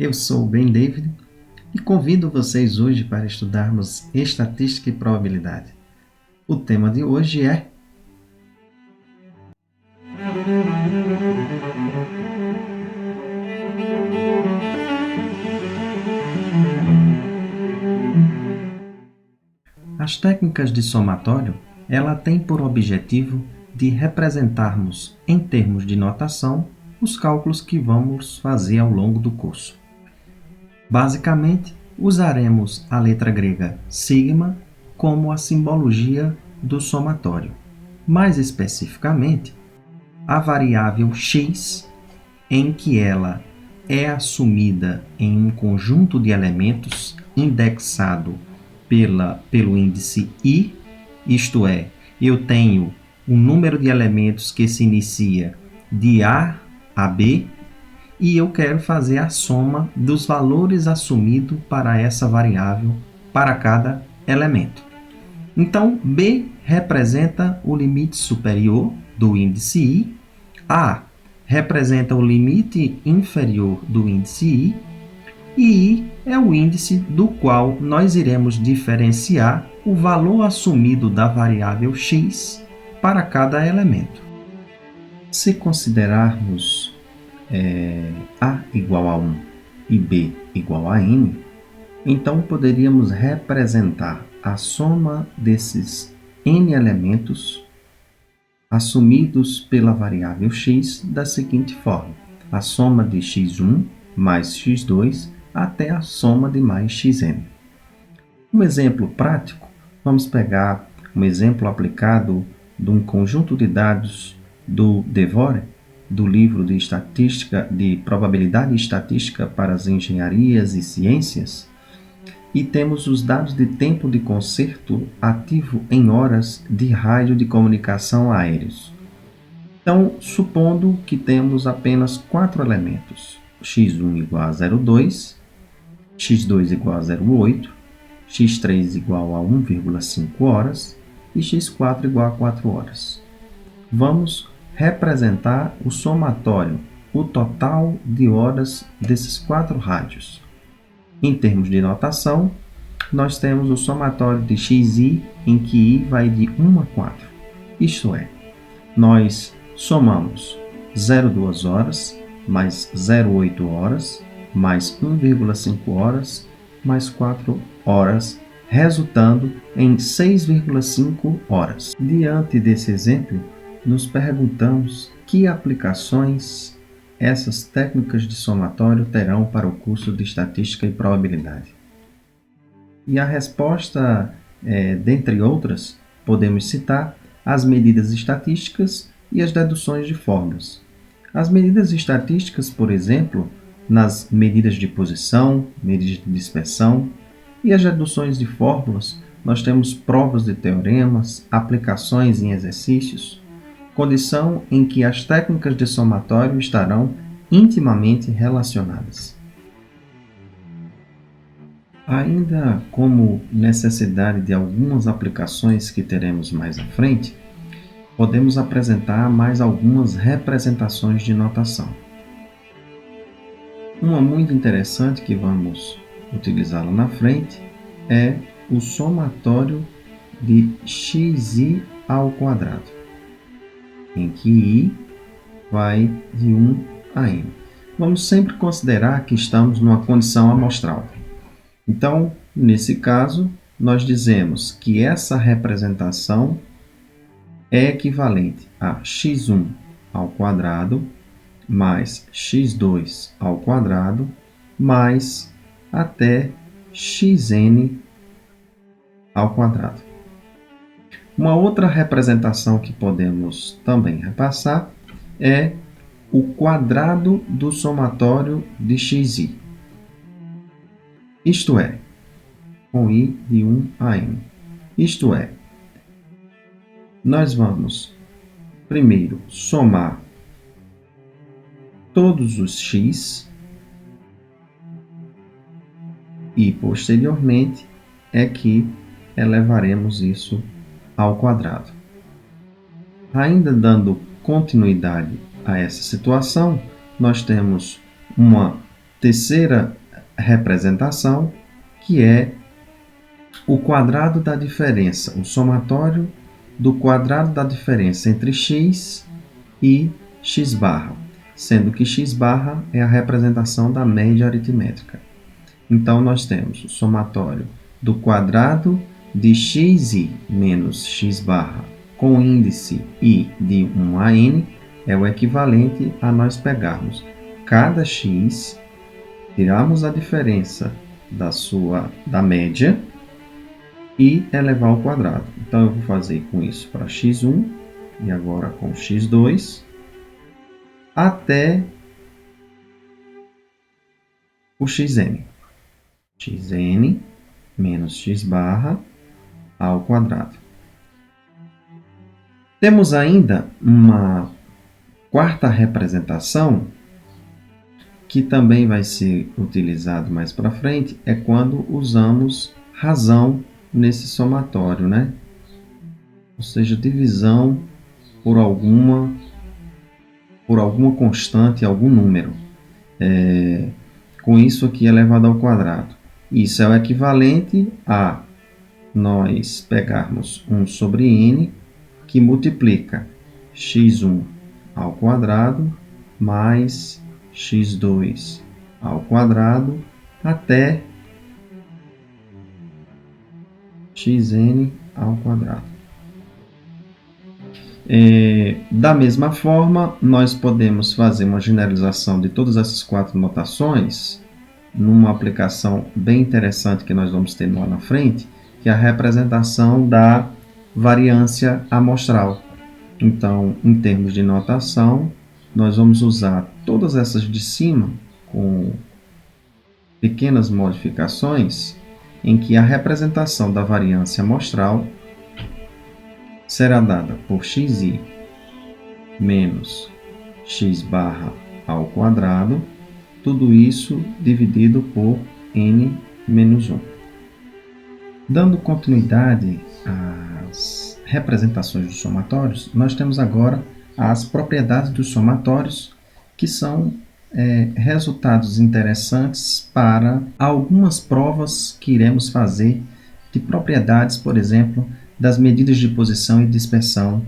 Eu sou o Ben David e convido vocês hoje para estudarmos estatística e probabilidade. O tema de hoje é as técnicas de somatório. Ela tem por objetivo de representarmos em termos de notação os cálculos que vamos fazer ao longo do curso. Basicamente, usaremos a letra grega sigma como a simbologia do somatório. Mais especificamente, a variável x, em que ela é assumida em um conjunto de elementos indexado pelo índice i, isto é, eu tenho um número de elementos que se inicia de A a B e eu quero fazer a soma dos valores assumidos para essa variável para cada elemento. Então, B representa o limite superior do índice i, A representa o limite inferior do índice i, e I é o índice do qual nós iremos diferenciar o valor assumido da variável x para cada elemento. Se considerarmos A igual a 1 e B igual a n, então poderíamos representar a soma desses n elementos assumidos pela variável x da seguinte forma: a soma de x1 mais x2 até a soma de mais xn. Um exemplo prático, vamos pegar um exemplo aplicado de um conjunto de dados do Devore, do livro de estatística, de probabilidade e estatística para as engenharias e ciências, e temos os dados de tempo de concerto ativo em horas de rádio de comunicação aéreos. Então, supondo que temos apenas 4 elementos, x1 igual a 0,2, x2 igual a 0,8, x3 igual a 1,5 horas e x4 igual a 4 horas. Vamos representar o somatório, o total de horas desses 4 rádios. Em termos de notação, nós temos o somatório de xi, em que i vai de 1 a 4. Isto é, nós somamos 0,2 horas, mais 0,8 horas, mais 1,5 horas, mais 4 horas, resultando em 6,5 horas. Diante desse exemplo, nos perguntamos que aplicações essas técnicas de somatório terão para o curso de Estatística e Probabilidade. E a resposta, dentre outras, podemos citar as medidas estatísticas e as deduções de fórmulas. As medidas estatísticas, por exemplo, nas medidas de posição, medidas de dispersão, e as deduções de fórmulas, nós temos provas de teoremas, aplicações em exercícios, condição em que as técnicas de somatório estarão intimamente relacionadas. Ainda como necessidade de algumas aplicações que teremos mais à frente, podemos apresentar mais algumas representações de notação. Uma muito interessante que vamos utilizar lá na frente é o somatório de xi ao quadrado, em que i vai de 1 a n. Vamos sempre considerar que estamos numa condição amostral. Então, nesse caso, nós dizemos que essa representação é equivalente a x1 ao quadrado mais x2 ao quadrado mais até xn ao quadrado. Uma outra representação que podemos também repassar é o quadrado do somatório de xi. Isto é, com i de 1 a n. Isto é, nós vamos primeiro somar todos os x e, posteriormente, é que elevaremos isso ao quadrado. Ainda dando continuidade a essa situação, nós temos uma terceira representação, que é o quadrado da diferença, o somatório do quadrado da diferença entre x e x barra, sendo que x barra é a representação da média aritmética. Então, nós temos o somatório do quadrado de xi menos x barra com índice i de 1 a n é o equivalente a nós pegarmos cada x, tirarmos a diferença da média e elevar ao quadrado. Então, eu vou fazer com isso para x1 e agora com x2 até o xn. xn menos x barra ao quadrado. Temos ainda uma quarta representação que também vai ser utilizado mais para frente, é quando usamos razão nesse somatório, né? Ou seja, divisão por alguma constante, algum número. Com isso aqui elevado ao quadrado. Isso é o equivalente a nós pegarmos 1 sobre n, que multiplica x1 ao quadrado mais x2 ao quadrado até xn ao quadrado. Da mesma forma, nós podemos fazer uma generalização de todas essas quatro notações numa aplicação bem interessante que nós vamos ter lá na frente, que é a representação da variância amostral. Então, em termos de notação, nós vamos usar todas essas de cima com pequenas modificações, em que a representação da variância amostral será dada por xi menos x barra ao quadrado, tudo isso dividido por n menos 1. Dando continuidade às representações dos somatórios, nós temos agora as propriedades dos somatórios, que são resultados interessantes para algumas provas que iremos fazer de propriedades, por exemplo, das medidas de posição e dispersão.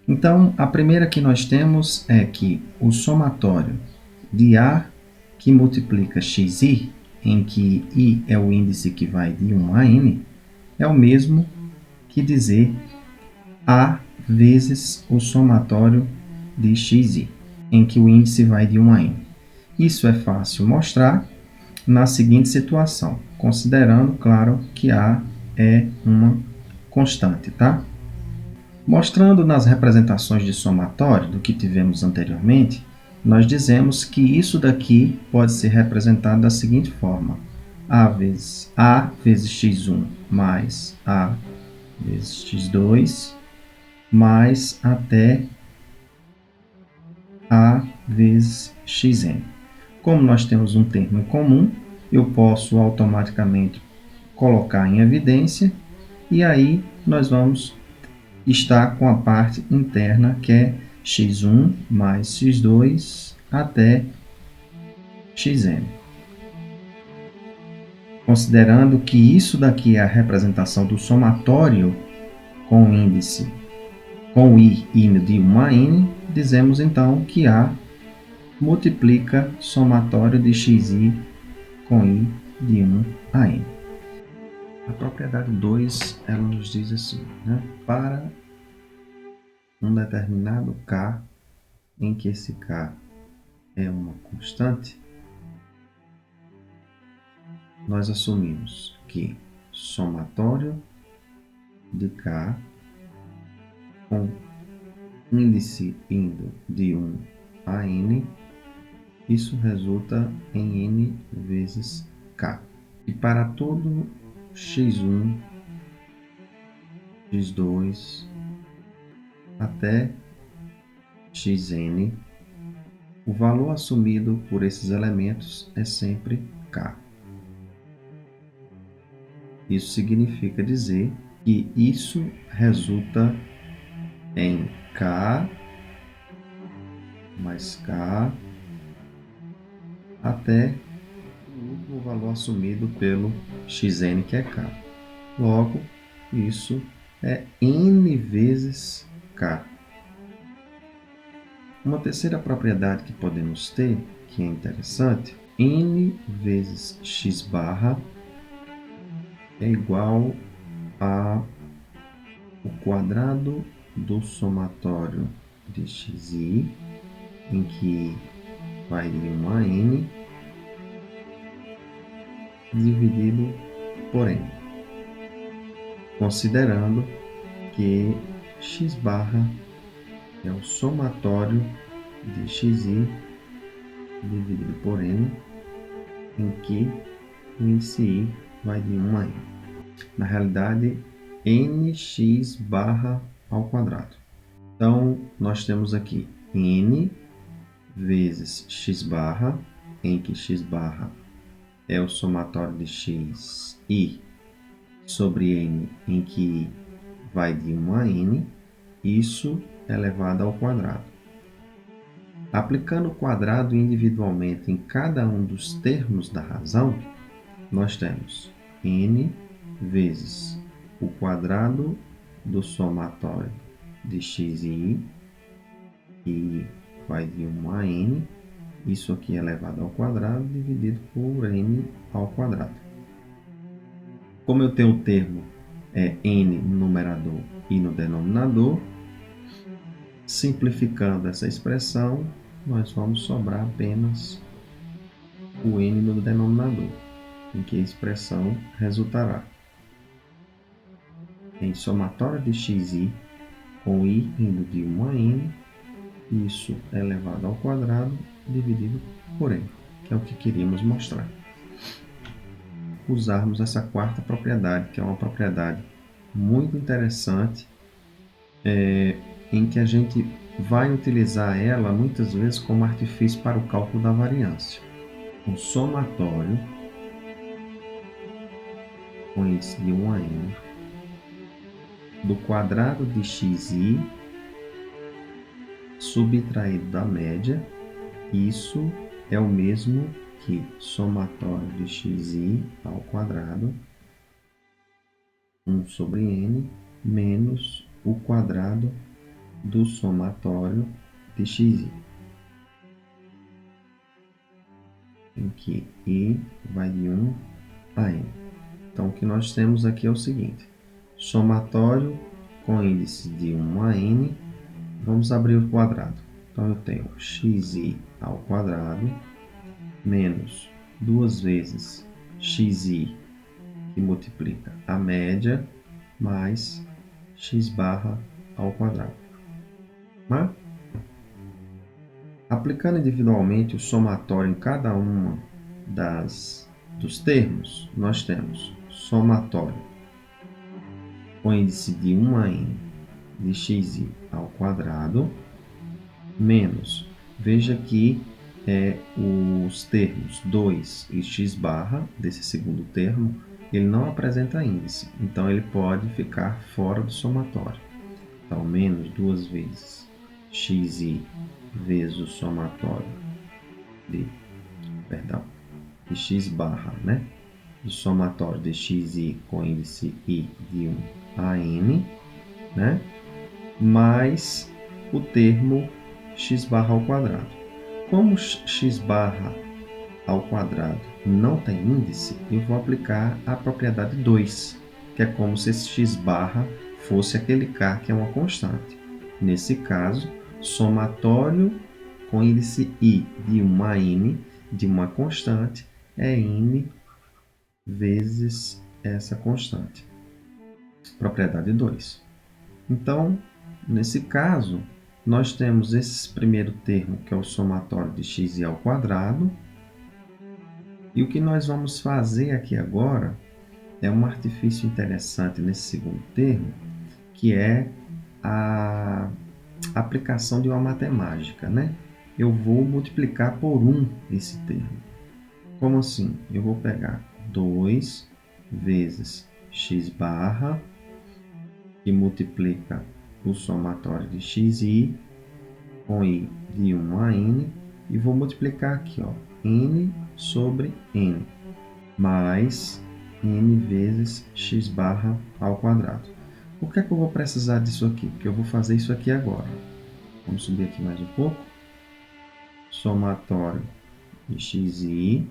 Então, a primeira que nós temos é que o somatório de A que multiplica xi, em que i é o índice que vai de 1 a n, é o mesmo que dizer A vezes o somatório de xi, em que o índice vai de 1 a n. Isso é fácil mostrar na seguinte situação, considerando, claro, que A é uma constante, tá? Mostrando nas representações de somatório do que tivemos anteriormente, nós dizemos que isso daqui pode ser representado da seguinte forma: A vezes x1 mais A vezes x2 mais até A vezes xn. Como nós temos um termo em comum, eu posso automaticamente colocar em evidência e aí nós vamos estar com a parte interna, que é x1 mais x2 até xn. Considerando que isso daqui é a representação do somatório com o índice com i indo de 1 a n, dizemos então que A multiplica somatório de xi com i de 1 a n. A propriedade 2, ela nos diz assim, né? Para um determinado k, em que esse k é uma constante, nós assumimos que somatório de k com índice indo de 1 a n, isso resulta em n vezes k. E para todo x1, x2 até xn, o valor assumido por esses elementos é sempre k. Isso significa dizer que isso resulta em k mais k até o valor assumido pelo xn, que é k. Logo, isso é n vezes k. Uma terceira propriedade que podemos ter, que é interessante, n vezes x barra é igual a o quadrado do somatório de xi, em que vai de 1 a n, dividido por n, considerando que x barra é o somatório de xi dividido por n, em que o índice i vai de 1 a n. Na realidade, nx barra ao quadrado. Então, nós temos aqui n vezes x barra, em que x barra é o somatório de x i sobre n, em que i vai de 1 a n, isso elevado ao quadrado. Aplicando o quadrado individualmente em cada um dos termos da razão, nós temos n vezes o quadrado do somatório de x e i, que vai de 1 a n, isso aqui elevado ao quadrado, dividido por n ao quadrado. Como eu tenho o termo n no numerador e no denominador, simplificando essa expressão, nós vamos sobrar apenas o n no denominador, em que a expressão resultará em somatório de xi com i indo de 1 a n, isso elevado ao quadrado, dividido por n, que é o que queríamos mostrar. Usarmos essa quarta propriedade, que é uma propriedade muito interessante, em que a gente vai utilizar ela muitas vezes como artifício para o cálculo da variância. Um somatório com índice de 1 a n do quadrado de xi subtraído da média, isso é o mesmo que somatório de xi ao quadrado 1 sobre n menos o quadrado do somatório de xi, em que i vai de 1 a n. Então, o que nós temos aqui é o seguinte: somatório com índice de 1 a n, vamos abrir o quadrado. Então, eu tenho xi ao quadrado menos 2 vezes xi, que multiplica a média, mais x barra ao quadrado. Aplicando individualmente o somatório em cada uma dos termos, nós temos somatório com índice de 1 a n de xi ao quadrado, menos, veja que os termos 2 e x barra, desse segundo termo, ele não apresenta índice, então ele pode ficar fora do somatório. Então, menos 2 vezes xi vezes o somatório de x barra, do somatório de xi com índice i de 1 a n, mais o termo x barra ao quadrado. Como x barra ao quadrado não tem índice, eu vou aplicar a propriedade 2, que é como se esse x barra fosse aquele k que é uma constante. Nesse caso, somatório com índice i de 1 a n de uma constante é n vezes essa constante. Propriedade 2. Então, nesse caso, nós temos esse primeiro termo, que é o somatório de xi ao quadrado. E o que nós vamos fazer aqui agora é um artifício interessante nesse segundo termo, que é a aplicação de uma matemática, Eu vou multiplicar por 1 esse termo. Como assim? Eu vou pegar 2 vezes x barra, que multiplica o somatório de xi com i de 1 a n, e vou multiplicar aqui, n sobre n. mais n vezes x barra ao quadrado. Por que é que eu vou precisar disso aqui? Porque eu vou fazer isso aqui agora. Vamos subir aqui mais um pouco. Somatório de xi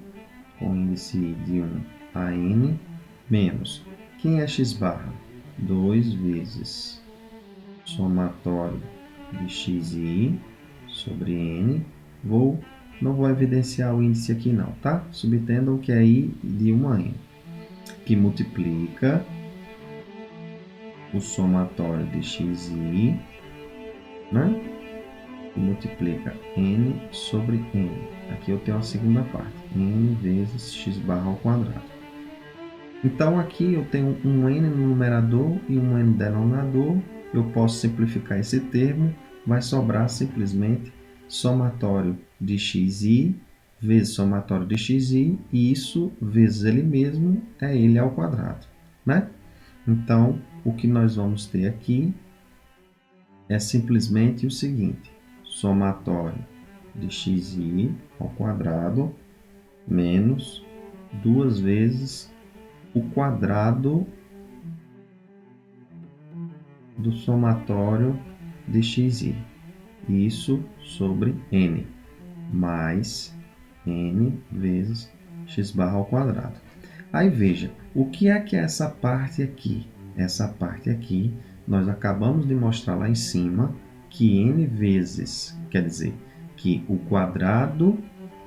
com índice de 1 a n menos. Quem é x barra? 2 vezes somatório de xi sobre n. Não vou evidenciar o índice aqui não, tá? Subtendam que é i de 1 a n, que multiplica o somatório de xi, né? E multiplica n sobre n. Aqui eu tenho a segunda parte, n vezes x barra ao quadrado. Então, aqui eu tenho um n no numerador e um n no denominador. Eu posso simplificar esse termo, vai sobrar simplesmente somatório de xi vezes somatório de xi, e isso vezes ele mesmo é ele ao quadrado, né? Então, o que nós vamos ter aqui é simplesmente o seguinte: somatório de xi ao quadrado menos 2 vezes o quadrado do somatório de xi, isso sobre n, mais n vezes x barra ao quadrado. Aí veja, o que é essa parte aqui? Essa parte aqui, nós acabamos de mostrar lá em cima que n vezes, quer dizer, que o quadrado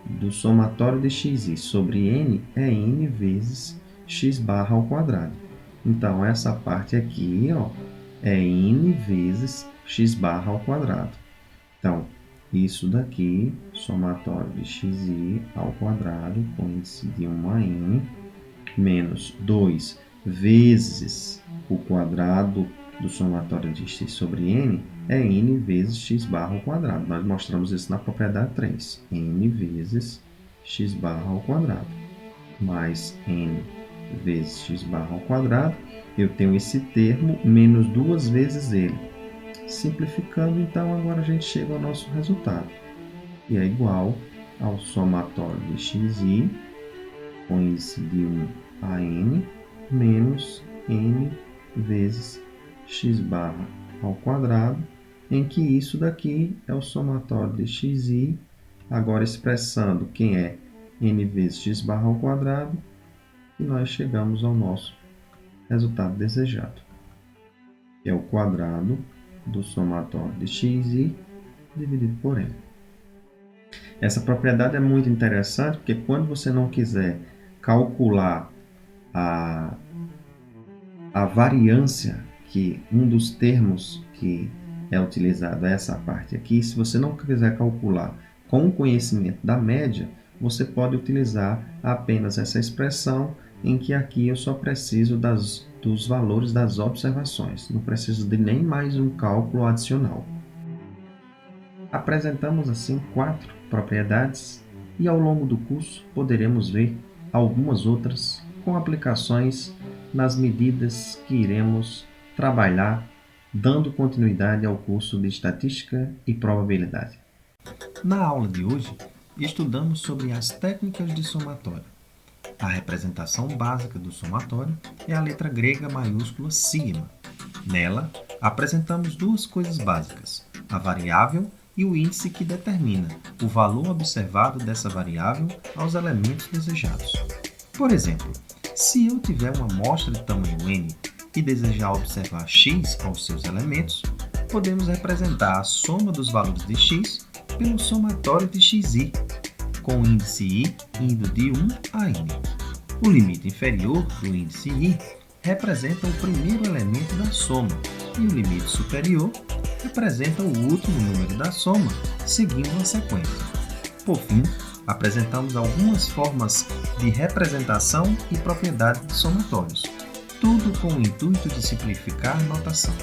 do somatório de xi sobre n é n vezes x barra ao quadrado. Então, essa parte aqui, ó, é n vezes x barra ao quadrado. Então, isso daqui, somatório de xi ao quadrado, com índice de 1 a n, menos 2 vezes o quadrado do somatório de x sobre n, é n vezes x barra ao quadrado. Nós mostramos isso na propriedade 3. n vezes x barra ao quadrado, mais n vezes x barra ao quadrado. Eu tenho esse termo menos 2 vezes ele. Simplificando, então, agora a gente chega ao nosso resultado, que é igual ao somatório de xi com índice de 1 a n menos n vezes x barra ao quadrado, em que isso daqui é o somatório de xi, agora expressando quem é n vezes x barra ao quadrado, e nós chegamos ao nosso resultado desejado, que é o quadrado do somatório de xi dividido por n. Essa propriedade é muito interessante, porque quando você não quiser calcular a variância, que um dos termos que é utilizado é essa parte aqui, se você não quiser calcular com o conhecimento da média, você pode utilizar apenas essa expressão, em que aqui eu só preciso dos valores das observações, não preciso de nem mais um cálculo adicional. Apresentamos assim 4 propriedades e ao longo do curso poderemos ver algumas outras com aplicações nas medidas que iremos trabalhar, dando continuidade ao curso de Estatística e Probabilidade. Na aula de hoje, estudamos sobre as técnicas de somatório. A representação básica do somatório é a letra grega maiúscula sigma. Nela, apresentamos 2 coisas básicas: a variável e o índice que determina o valor observado dessa variável aos elementos desejados. Por exemplo, se eu tiver uma amostra de tamanho n e desejar observar x aos seus elementos, podemos representar a soma dos valores de x pelo somatório de xi, com o índice i indo de 1 a n. O limite inferior do índice i representa o primeiro elemento da soma e o limite superior representa o último número da soma, seguindo uma sequência. Por fim, apresentamos algumas formas de representação e propriedade de somatórios, tudo com o intuito de simplificar a notação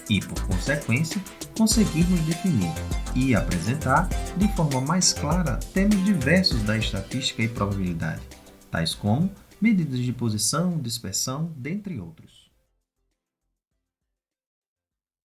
e, por consequência, conseguirmos definir e apresentar de forma mais clara temas diversos da estatística e probabilidade, tais como medidas de posição, dispersão, dentre outros.